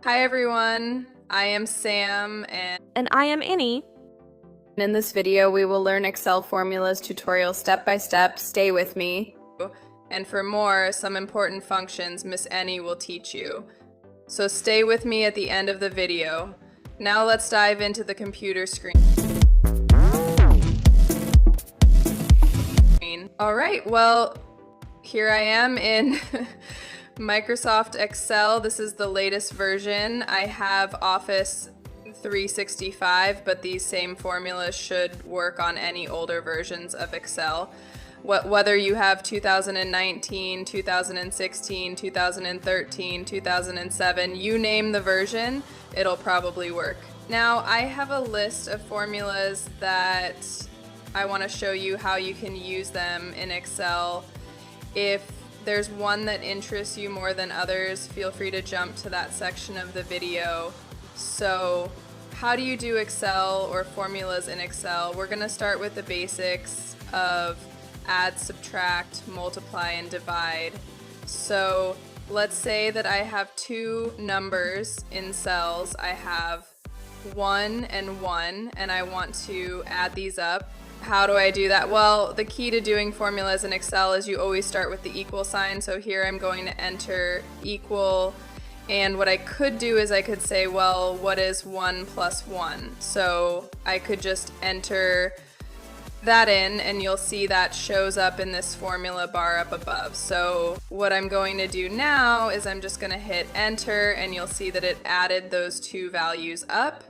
Hi everyone, I am Sam And I am Annie. in this video we will learn Excel formulas tutorial step by step. Stay with me. And for more, some important functions Miss Annie will teach you. So stay with me at the end of the video. Now let's dive into the computer screen. Alright, well, here I am in Microsoft Excel. This is the latest version. I have Office 365, but these same formulas should work on any older versions of Excel. Whether you have 2019, 2016, 2013, 2007, you name the version, it'll probably work. Now, I have a list of formulas that I want to show you how you can use them in Excel. If there's one that interests you more than others, feel free to jump to that section of the video. So, how do you do Excel or formulas in Excel? We're going to start with the basics of add, subtract, multiply, and divide. So, let's say that I have two numbers in cells. I have 1 and 1, and I want to add these up. How do I do that? Well, the key to doing formulas in Excel is you always start with the equal sign. So here I'm going to enter equal, and what I could do is I could say, well, what is 1 plus 1? So I could just enter that in, and you'll see that shows up in this formula bar up above. So what I'm going to do now is I'm just going to hit enter, and you'll see that it added those two values up.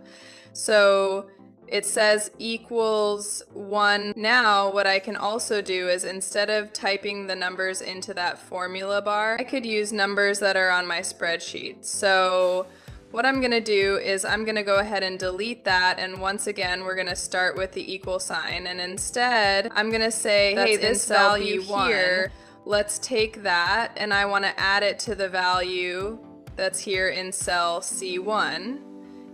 So it says equals 1. Now what I can also do is instead of typing the numbers into that formula bar, I could use numbers that are on my spreadsheet. So what I'm going to do is I'm going to go ahead and delete that, and once again we're going to start with the equal sign, and instead I'm going to say, hey, this value here, let's take that and I want to add it to the value that's here in cell C1.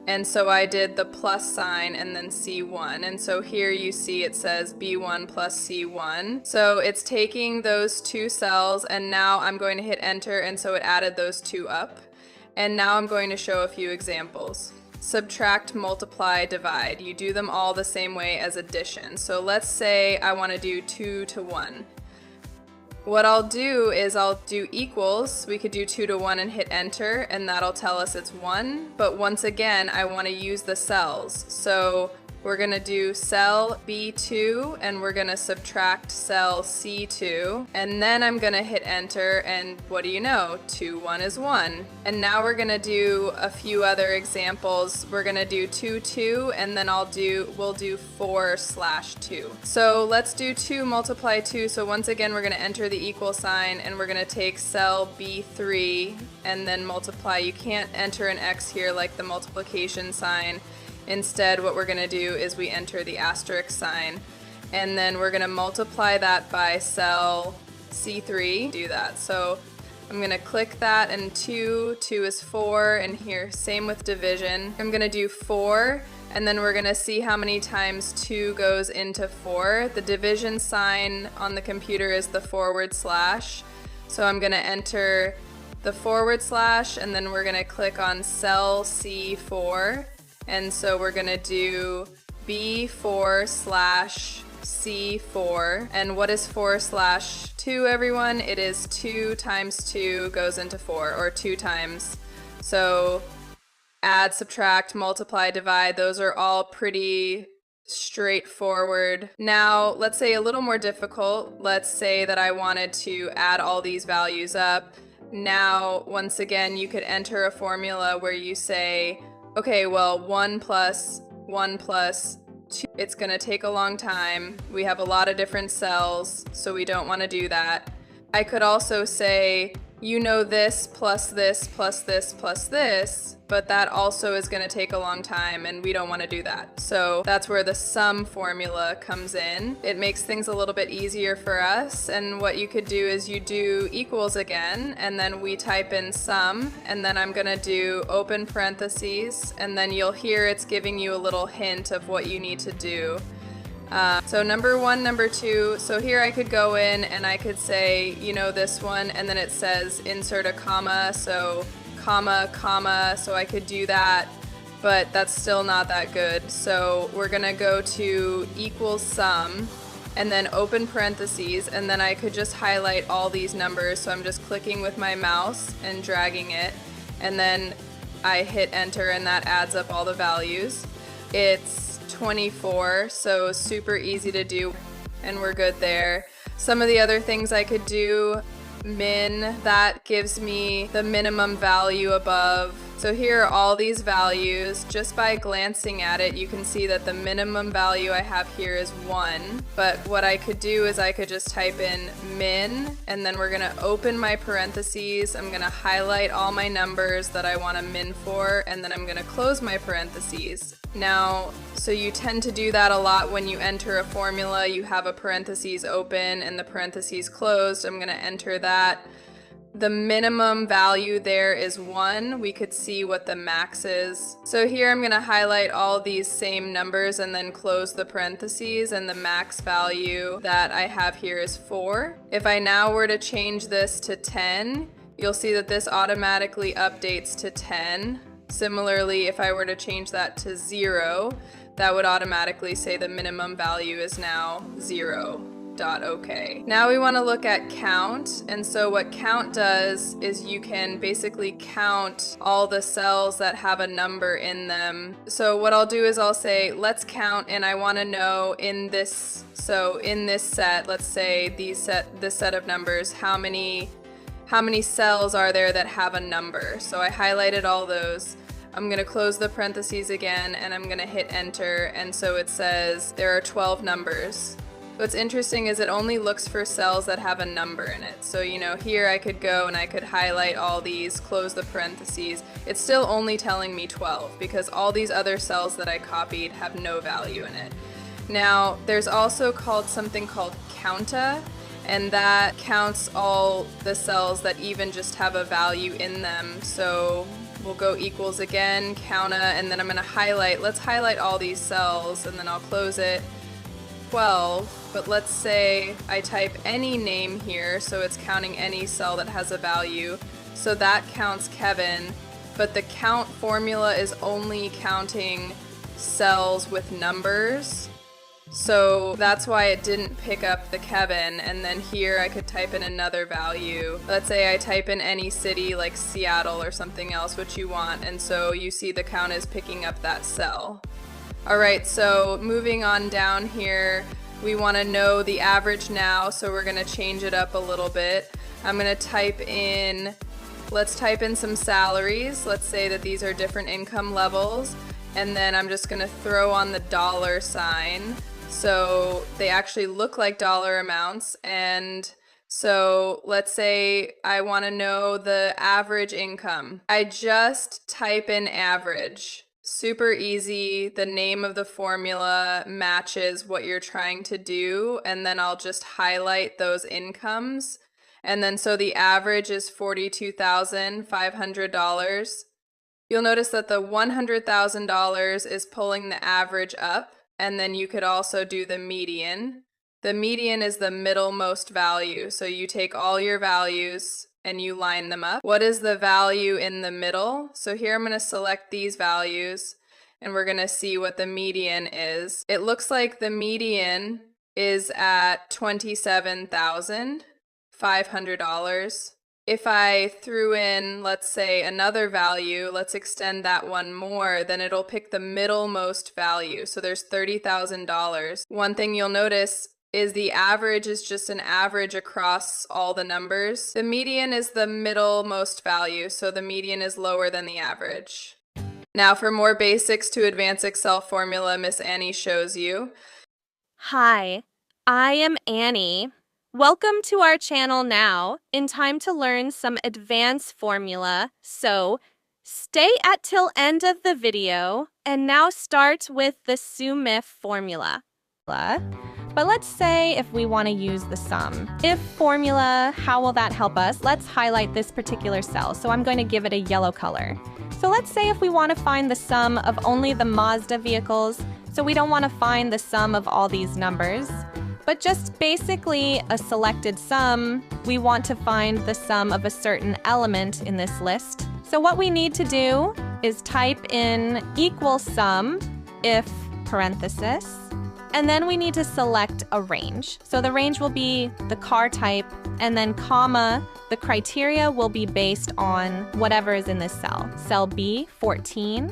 And so I did the plus sign and then C1. And so here you see it says B1 plus C1. So it's taking those two cells, and now I'm going to hit enter, and so it added those two up. And now I'm going to show a few examples. Subtract, multiply, divide. You do them all the same way as addition. So let's say I want to do 2 to 1. What I'll do is I'll do equals. We could do 2 to 1 and hit enter, and that'll tell us it's 1. But once again, I want to use the cells. So we're going to do cell B2, and we're going to subtract cell C2. And then I'm going to hit enter, and what do you know? 2, 1 is 1. And now we're going to do a few other examples. We're going to do 2, 2, and then we'll do 4/2. So let's do 2 multiply 2. So once again, we're going to enter the equal sign, and we're going to take cell B3 and then multiply. You can't enter an X here like the multiplication sign. Instead, what we're going to do is we enter the asterisk sign, and then we're going to multiply that by cell C3. Do that. So I'm going to click that, and 2 is 4, and here, same with division. I'm going to do 4, and then we're going to see how many times 2 goes into 4. The division sign on the computer is the /. So I'm going to enter the /, and then we're going to click on cell C4. And so we're going to do B4/C4. And what is 4/2, everyone? It is 2 times 2 goes into 4, or 2 times. So add, subtract, multiply, divide, those are all pretty straightforward. Now, let's say a little more difficult. Let's say that I wanted to add all these values up. Now, once again, you could enter a formula where you say, okay, well, 1 plus 2, it's going to take a long time. We have a lot of different cells, so we don't want to do that. I could also say, you know, this plus this plus this plus this, but that also is going to take a long time, and we don't want to do that. So that's where the sum formula comes in. It makes things a little bit easier for us, and what you could do is you do equals again, and then we type in sum, and then I'm going to do open parentheses, and then you'll hear it's giving you a little hint of what you need to do. So number 1, number 2, so here I could go in and I could say, you know, this one, and then it says insert a comma, so comma, comma, so I could do that, but that's still not that good. So we're gonna go to equals sum, and then open parentheses, and then I could just highlight all these numbers. So I'm just clicking with my mouse and dragging it, and then I hit enter, and that adds up all the values. It's 24, so super easy to do, and we're good there. Some of the other things I could do, min, that gives me the minimum value above. So here are all these values. Just by glancing at it, you can see that the minimum value I have here is 1. But what I could do is I could just type in min, and then we're gonna open my parentheses. I'm gonna highlight all my numbers that I wanna min for, and then I'm gonna close my parentheses. Now, so you tend to do that a lot when you enter a formula. You have a parentheses open and the parentheses closed. I'm gonna enter that. The minimum value there is 1. We could see what the max is. So here I'm going to highlight all these same numbers and then close the parentheses, and the max value that I have here is 4. If I now were to change this to 10, you'll see that this automatically updates to 10. Similarly, if I were to change that to 0, that would automatically say the minimum value is now 0. Okay. Now we want to look at count, and so what count does is you can basically count all the cells that have a number in them. So what I'll do is I'll say let's count, and I want to know in this, so in this set, let's say this set of numbers, how many cells are there that have a number. So I highlighted all those. I'm going to close the parentheses again, and I'm going to hit enter, and so it says there are 12 numbers. What's interesting is it only looks for cells that have a number in it. So, you know, here I could go and I could highlight all these, close the parentheses. It's still only telling me 12 because all these other cells that I copied have no value in it. Now, there's also something called COUNTA, and that counts all the cells that even just have a value in them. So we'll go equals again, COUNTA, and then I'm going to highlight. Let's highlight all these cells, and then I'll close it. 12, but let's say I type any name here, so it's counting any cell that has a value, so that counts Kevin, but the count formula is only counting cells with numbers, so that's why it didn't pick up the Kevin. And then here I could type in another value. Let's say I type in any city like Seattle or something else which you want, and so you see the count is picking up that cell. Alright, so moving on down here, we want to know the average now, so we're going to change it up a little bit. I'm going to type in, let's type in some salaries. Let's say that these are different income levels, and then I'm just going to throw on the dollar sign, so they actually look like dollar amounts. And so let's say I want to know the average income. I just type in average. Super easy. The name of the formula matches what you're trying to do, and then I'll just highlight those incomes. And then so the average is $42,500. You'll notice that the $100,000 is pulling the average up, and then you could also do the median. The median is the middlemost value, so you take all your values and you line them up. What is the value in the middle? So here I'm going to select these values, and we're going to see what the median is. It looks like the median is at $27,500. If I threw in, let's say, another value, let's extend that one more, then it'll pick the middlemost value. So there's $30,000. One thing you'll notice is the average is just an average across all the numbers. The median is the middlemost value, so the median is lower than the average. Now for more basics to advanced Excel formula, Miss Annie shows you. Hi, I am Annie. Welcome to our channel now, in time to learn some advanced formula, so stay at till end of the video, and now start with the SUMIF formula. But let's say if we want to use the sum. If formula, how will that help us? Let's highlight this particular cell, so I'm going to give it a yellow color. So let's say if we want to find the sum of only the Mazda vehicles, so we don't want to find the sum of all these numbers, but just basically a selected sum, we want to find the sum of a certain element in this list. So what we need to do is type in equal sum if parenthesis, and then we need to select a range. So the range will be the car type, and then comma, the criteria will be based on whatever is in this cell. Cell B, 14,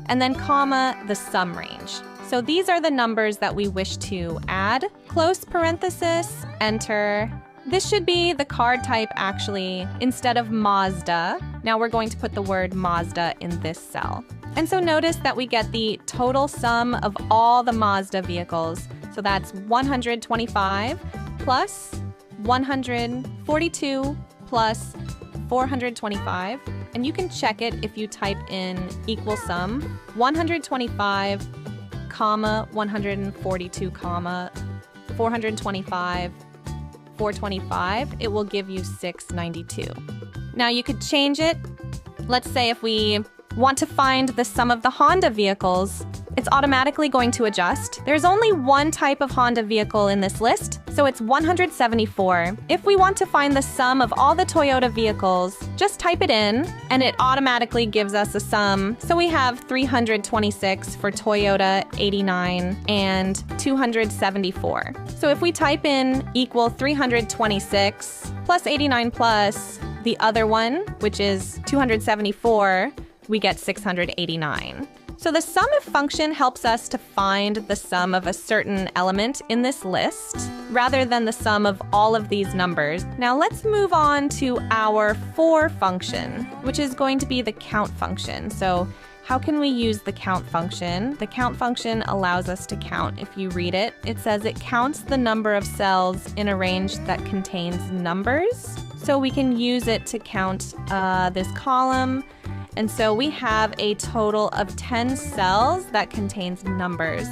and then comma, the sum range. So these are the numbers that we wish to add. Close parenthesis, enter. This should be the card type actually, instead of Mazda. Now we're going to put the word Mazda in this cell. And so notice that we get the total sum of all the Mazda vehicles. So that's 125 plus 142 plus 425. And you can check it if you type in equal sum 125, comma 142, comma 425, 425. It will give you 692. Now you could change it. Let's say if we want to find the sum of the Honda vehicles, it's automatically going to adjust. There's only one type of Honda vehicle in this list, so it's 174. If we want to find the sum of all the Toyota vehicles, just type it in, and it automatically gives us a sum. So we have 326 for Toyota, 89, and 274. So if we type in equal 326 plus 89 plus the other one, which is 274, we get 689. So the sum if function helps us to find the sum of a certain element in this list, rather than the sum of all of these numbers. Now let's move on to our for function, which is going to be the count function. So how can we use the count function? The count function allows us to count. If you read it, it says it counts the number of cells in a range that contains numbers. So we can use it to count this column. And so we have a total of 10 cells that contains numbers.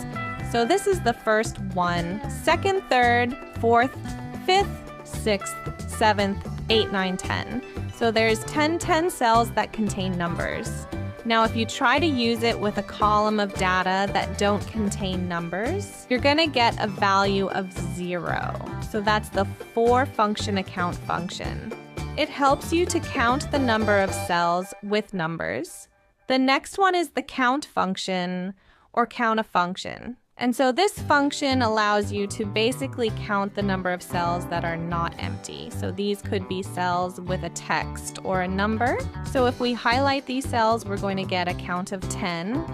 So this is the first one, second, third, fourth, fifth, sixth, seventh, 8, 9, 10. So there's 10 cells that contain numbers. Now, if you try to use it with a column of data that don't contain numbers, you're gonna get a value of 0. So that's the for function account function. It helps you to count the number of cells with numbers. The next one is the count function or count a function. And so this function allows you to basically count the number of cells that are not empty. So these could be cells with a text or a number. So if we highlight these cells, we're going to get a count of 10.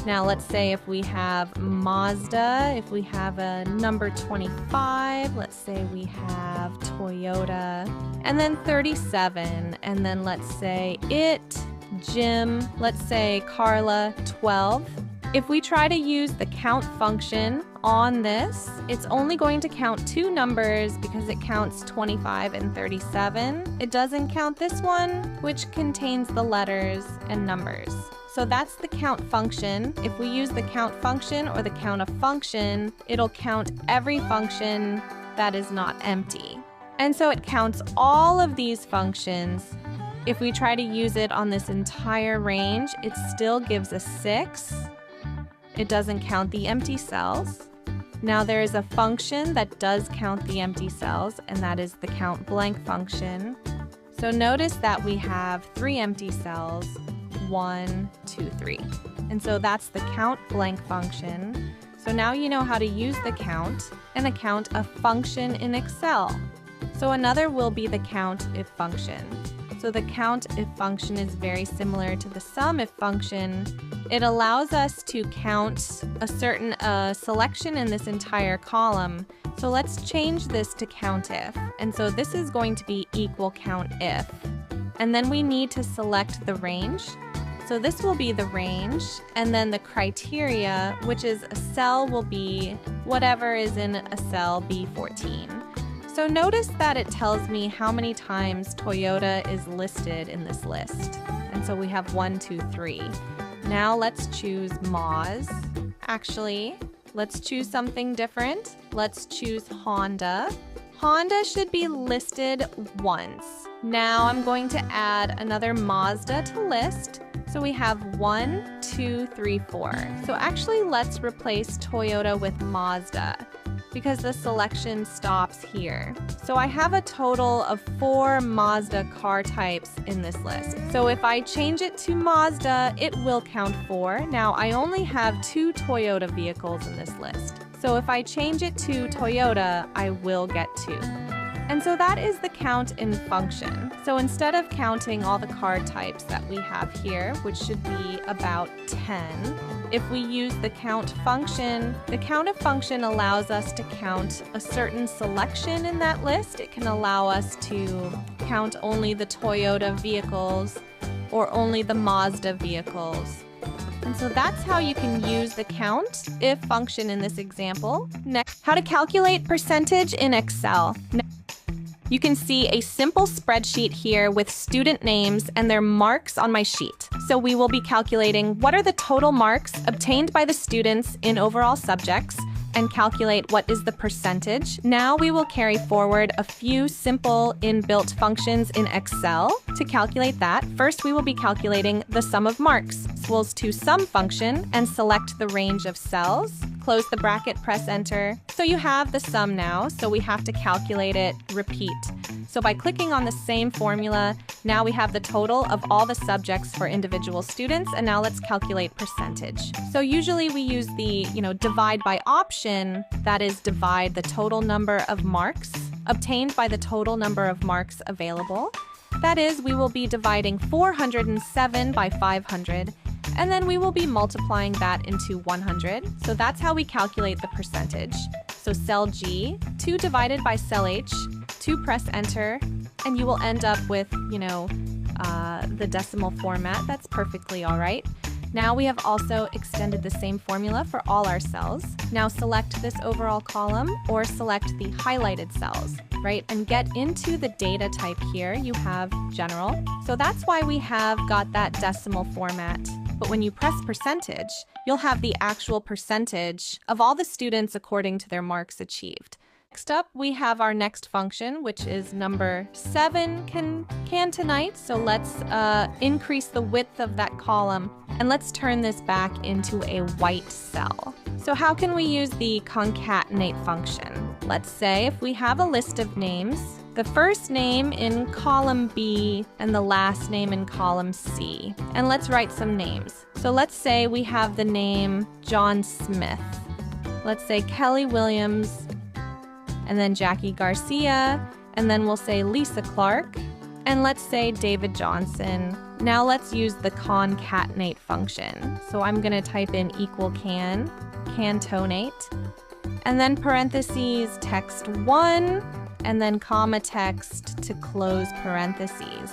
Now let's say if we have Mazda, if we have a number 25, let's say we have Toyota, and then 37, and then let's say Jim, let's say Carla, 12. If we try to use the count function on this, it's only going to count 2 numbers because it counts 25 and 37. It doesn't count this one, which contains the letters and numbers. So that's the count function. If we use the count function or the count a function, it'll count every function that is not empty. And so it counts all of these functions. If we try to use it on this entire range, it still gives us 6. It doesn't count the empty cells. Now there is a function that does count the empty cells, and that is the Countblink function. So notice that we have 3 empty cells, 1, 2, 3. And so that's the Countblink function. So now you know how to use the count and account a function in Excel. So another will be the count if function. So the count if function is very similar to the sum if function. It allows us to count a certain selection in this entire column. So let's change this to count if. And so this is going to be equal count if. And then we need to select the range. So this will be the range, and then the criteria, which is a cell, will be whatever is in a cell B14. So notice that it tells me how many times Toyota is listed in this list. And so we have 1, 2, 3. Now let's choose Moz. Actually, let's choose something different. Let's choose Honda. Honda should be listed once. Now I'm going to add another Mazda to list. So we have 1, 2, 3, 4. So actually let's replace Toyota with Mazda. because the selection stops here. So I have a total of 4 Mazda car types in this list. So if I change it to Mazda, it will count 4. Now I only have 2 Toyota vehicles in this list. So if I change it to Toyota, I will get 2. And so that is the count in function. So instead of counting all the car types that we have here, which should be about 10, if we use the count function, the countif function allows us to count a certain selection in that list. It can allow us to count only the Toyota vehicles or only the Mazda vehicles. And so that's how you can use the countif function in this example. Next, how to calculate percentage in Excel. You can see a simple spreadsheet here with student names and their marks on my sheet. So we will be calculating what are the total marks obtained by the students in overall subjects and calculate what is the percentage. Now we will carry forward a few simple inbuilt functions in Excel to calculate that. First, we will be calculating the sum of marks. Equals to sum function and select the range of cells. Close the bracket, press enter. So you have the sum now, so we have to calculate it, repeat. So by clicking on the same formula, now we have the total of all the subjects for individual students, and now let's calculate percentage. So usually we use the, divide by option, that is divide the total number of marks obtained by the total number of marks available. That is, we will be dividing 407 by 500, and then we will be multiplying that into 100. So that's how we calculate the percentage. So cell G, 2 divided by cell H, 2 press enter, and you will end up with, the decimal format. That's perfectly all right. Now we have also extended the same formula for all our cells. Now select this overall column or select the highlighted cells, right? And get into the data type here. You have general. So that's why we have got that decimal format. But when you press percentage, you'll have the actual percentage of all the students according to their marks achieved. Next up, we have our next function, which is number 7 concantenate. So let's increase the width of that column, and let's turn this back into a white cell. So how can we use the concatenate function? Let's say if we have a list of names, the first name in column B and the last name in column C. And let's write some names. So let's say we have the name John Smith. Let's say Kelly Williams, and then Jackie Garcia, and then we'll say Lisa Clark, and let's say David Johnson. Now let's use the concatenate function. So I'm gonna type in equal cantonate, and then parentheses text 1, and then comma text to close parentheses.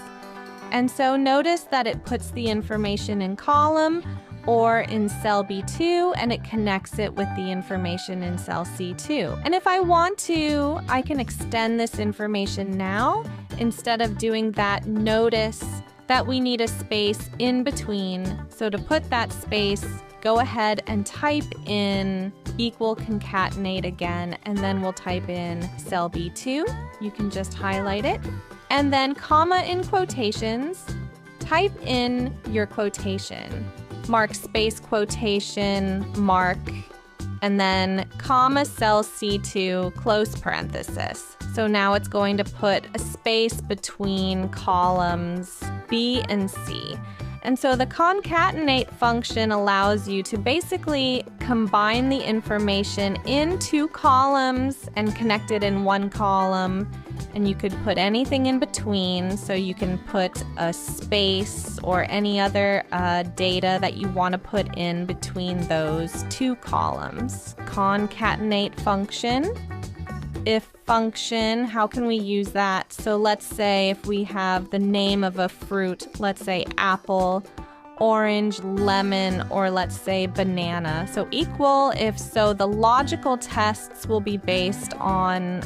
And so notice that it puts the information in column or in cell B2, and it connects it with the information in cell C2. And if I want to, I can extend this information now. Instead of doing that, notice that we need a space in between. So to put that space, go ahead and type in equal concatenate again, and then we'll type in cell B2. You can just highlight it. And then comma in quotations, type in your quotation. Mark space quotation, mark, and then comma cell C2, close parenthesis. So now it's going to put a space between columns B and C. And so the concatenate function allows you to basically combine the information in 2 columns and connect it in 1 column. And you could put anything in between, so you can put a space or any other data that you want to put in between those 2 columns. Concatenate function. If function, how can we use that? So let's say if we have the name of a fruit, let's say apple, orange, lemon, or let's say banana. So equal, if so, the logical tests will be based on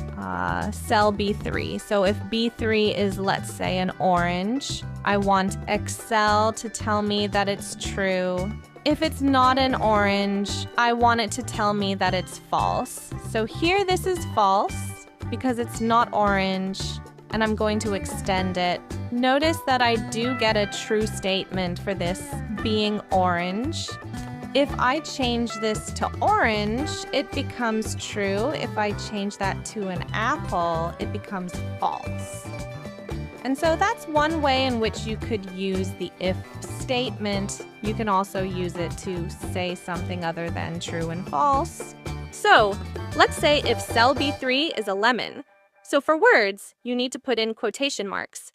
cell B3. So if B3 is, let's say, an orange, I want Excel to tell me that it's true. If it's not an orange, I want it to tell me that it's false. So here this is false because it's not orange, and I'm going to extend it. Notice that I do get a true statement for this being orange. if I change this to orange, it becomes true. If I change that to an apple, it becomes false. And so that's one way in which you could use the if statement. You can also use it to say something other than true and false. So let's say if cell B3 is a lemon. So for words, you need to put in quotation marks,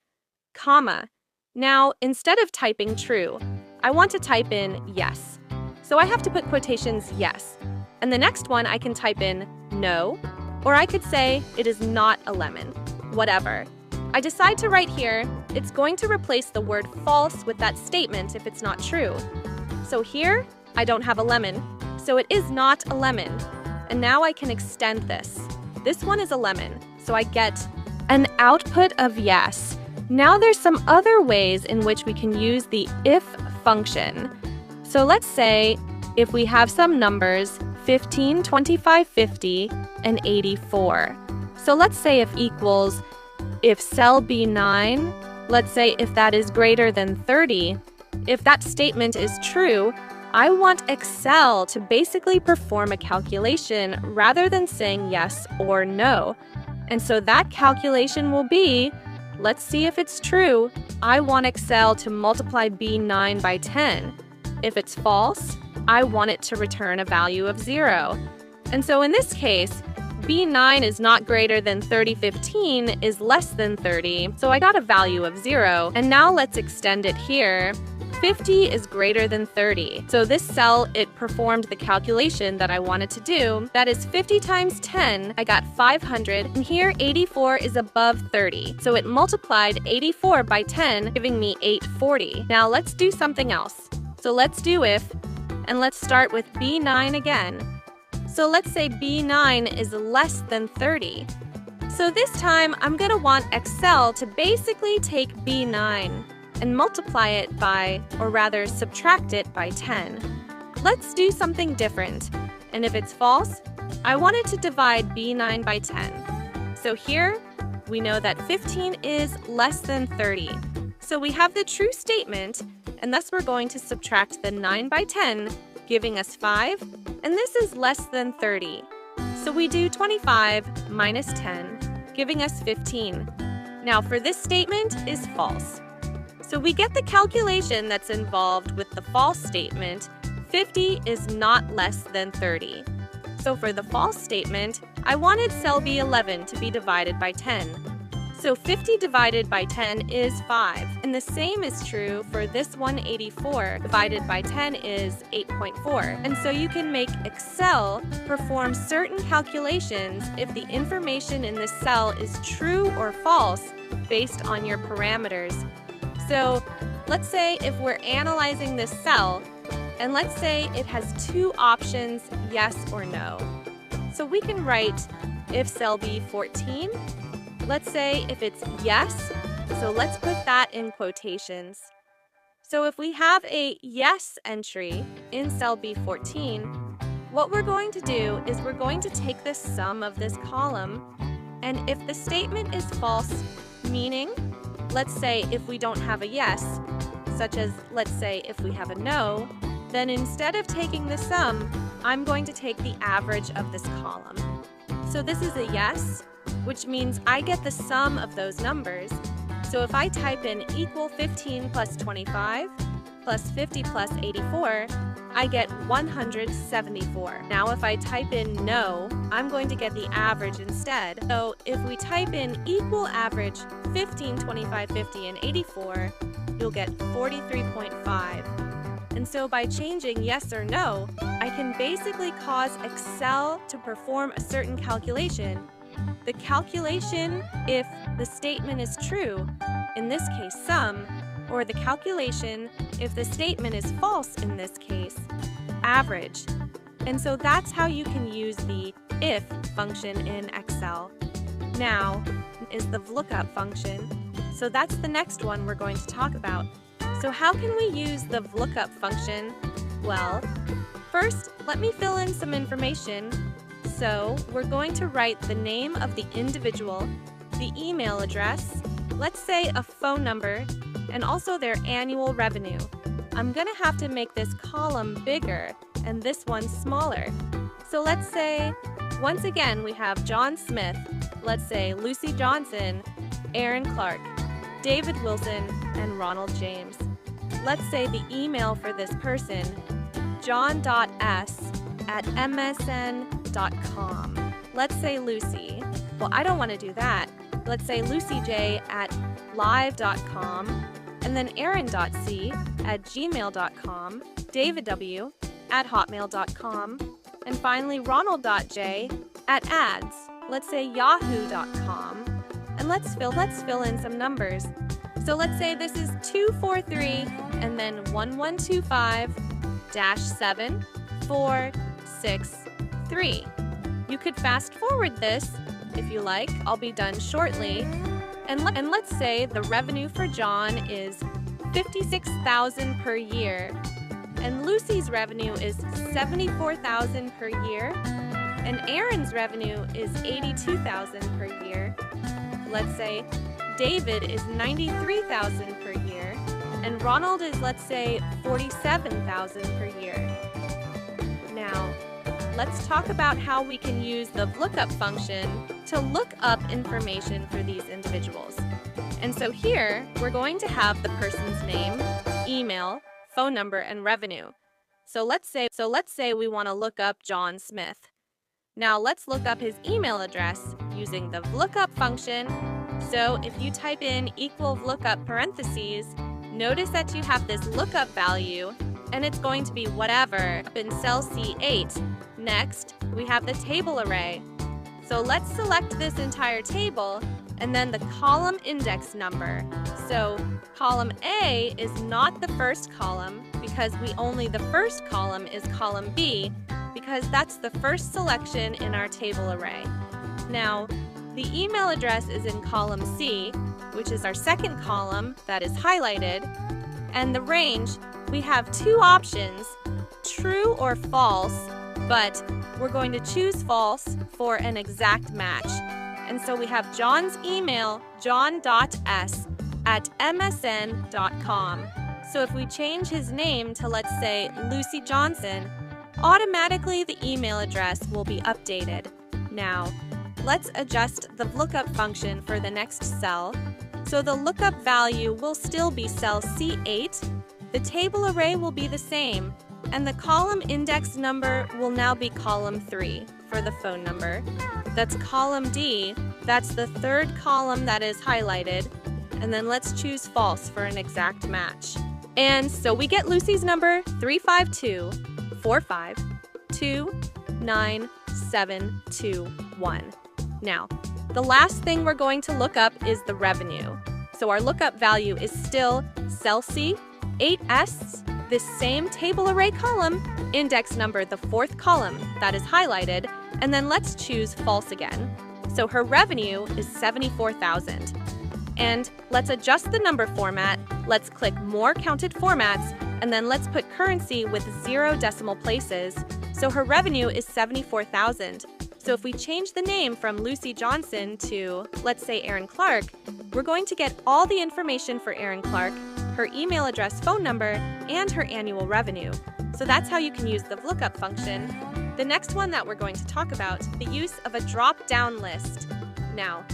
comma. Now, instead of typing true, I want to type in yes. So I have to put quotations yes. And the next one I can type in no, or I could say it is not a lemon, whatever. I decide to write here, it's going to replace the word false with that statement if it's not true. So here, I don't have a lemon, so it is not a lemon. And now I can extend this. This one is a lemon, so I get an output of yes. Now there's some other ways in which we can use the if function. So let's say if we have some numbers, 15, 25, 50, and 84. So let's say if equals, if cell B9, let's say if that is greater than 30, if that statement is true, I want Excel to basically perform a calculation rather than saying yes or no. And so that calculation will be, let's see if it's true, I want Excel to multiply B9 by 10. If it's false, I want it to return a value of 0. And so in this case, B9 is not greater than 30, 15 is less than 30, so I got a value of 0. And now let's extend it here. 50 is greater than 30. So this cell, it performed the calculation that I wanted to do. That is 50 times 10, I got 500. And here 84 is above 30. So it multiplied 84 by 10, giving me 840. Now let's do something else. So let's do if, and let's start with B9 again. So let's say B9 is less than 30. So this time I'm going to want Excel to basically take B9 and multiply it by, or rather subtract it by 10. Let's do something different. And if it's false, I want it to divide B9 by 10. So here we know that 15 is less than 30. So we have the true statement, and thus we're going to subtract the 9 by 10, giving us 5, and this is less than 30. So we do 25 minus 10, giving us 15. Now for this statement is false. So we get the calculation that's involved with the false statement, 50 is not less than 30. So for the false statement, I wanted cell B11 to be divided by 10. So 50 divided by 10 is 5. And the same is true for this 184 divided by 10 is 8.4. And so you can make Excel perform certain calculations if the information in this cell is true or false based on your parameters. So let's say if we're analyzing this cell, and let's say it has two options, yes or no. So we can write if cell B14, let's say if it's yes, so let's put that in quotations. So if we have a yes entry in cell B14, what we're going to do is we're going to take the sum of this column, and if the statement is false, meaning, let's say if we don't have a yes, such as let's say if we have a no, then instead of taking the sum, I'm going to take the average of this column. So this is a yes, which means I get the sum of those numbers. So if I type in equal 15 plus 25 plus 50 plus 84, I get 174. Now if I type in no, I'm going to get the average instead. So if we type in equal average 15, 25, 50, and 84, you'll get 43.5. And so by changing yes or no, I can basically cause Excel to perform a certain calculation. The calculation if the statement is true, in this case sum, or the calculation if the statement is false, in this case, average. And so that's how you can use the if function in Excel. Now is the vlookup function. So that's the next one we're going to talk about. So how can we use the vlookup function? Well, first, let me fill in some information. So we're going to write the name of the individual, the email address, let's say a phone number, and also their annual revenue. I'm going to have to make this column bigger and this one smaller. So let's say, once again, we have John Smith, let's say Lucy Johnson, Aaron Clark, David Wilson, and Ronald James. Let's say the email for this person, john.s@msn.com. Let's say Lucy. Well, I don't want to do that. Let's say lucyj@live.com, and then aaron.c@gmail.com, davidw@hotmail.com, and finally ronald.j@ads. Let's say yahoo.com. And let's fill in some numbers. So let's say this is 243 and then 1125-7463. You could fast forward this if you like. I'll be done shortly. And let's say the revenue for John is $56,000 per year, and Lucy's revenue is $74,000 per year, and Aaron's revenue is $82,000 per year. Let's say David is $93,000 per year, and Ronald is, let's say, $47,000 per year. Now, let's talk about how we can use the vlookup function to look up information for these individuals. And so here, we're going to have the person's name, email, phone number, and revenue. So let's say we want to look up John Smith. Now let's look up his email address using the vlookup function. So if you type in =vlookup parentheses, notice that you have this lookup value, and it's going to be whatever in cell C8. Next, we have the table array. So let's select this entire table and then the column index number. So column A is not the first column because the first column is column B, because that's the first selection in our table array. Now, the email address is in column C, which is our second column that is highlighted. And the range, we have two options, true or false, but we're going to choose false for an exact match. And so we have John's email, john.s@msn.com. So if we change his name to, let's say, Lucy Johnson, automatically the email address will be updated. Now, let's adjust the vlookup function for the next cell. So the lookup value will still be cell C8, the table array will be the same, and the column index number will now be column 3 for the phone number. That's column D, that's the third column that is highlighted, and then let's choose false for an exact match. And so we get Lucy's number 352-452-971. Now, the last thing we're going to look up is the revenue. So our lookup value is still cell C, 8S, this same table array column, index number the fourth column that is highlighted, and then let's choose false again. So her revenue is $74,000. And let's adjust the number format. Let's click More Counted Formats, and then let's put currency with 0 decimal places. So her revenue is $74,000. So if we change the name from Lucy Johnson to, let's say, Aaron Clark, we're going to get all the information for Aaron Clark, her email address, phone number, and her annual revenue. So that's how you can use the vlookup function. The next one that we're going to talk about, the use of a drop-down list. Now,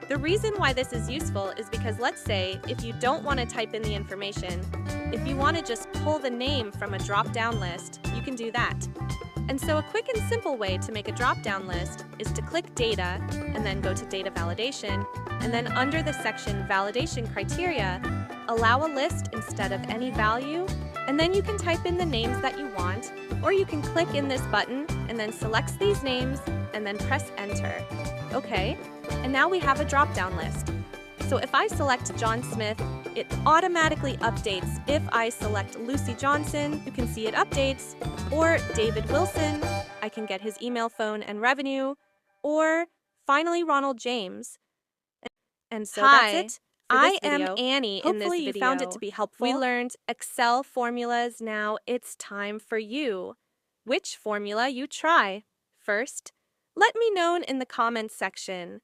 the reason why this is useful is because, let's say, if you don't want to type in the information, if you want to just pull the name from a drop-down list, you can do that. And so a quick and simple way to make a drop-down list is to click Data, and then go to Data Validation, and then under the section Validation Criteria, allow a list instead of any value, and then you can type in the names that you want, or you can click in this button and then select these names, and then press Enter. Okay, and now we have a drop-down list. So if I select John Smith, it automatically updates. If I select Lucy Johnson, you can see it updates, or David Wilson, I can get his email, phone, and revenue, or finally Ronald James. And so that's it. I am Annie in this video. Hopefully you found it to be helpful. We learned Excel formulas. Now it's time for you. Which formula you try? First, let me know in the comments section.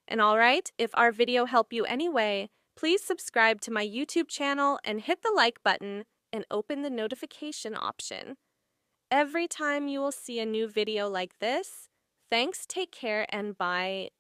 And alright, if our video helped you anyway, please subscribe to my YouTube channel and hit the like button. and open the notification option. Every time you will see a new video like this, thanks, take care, and bye.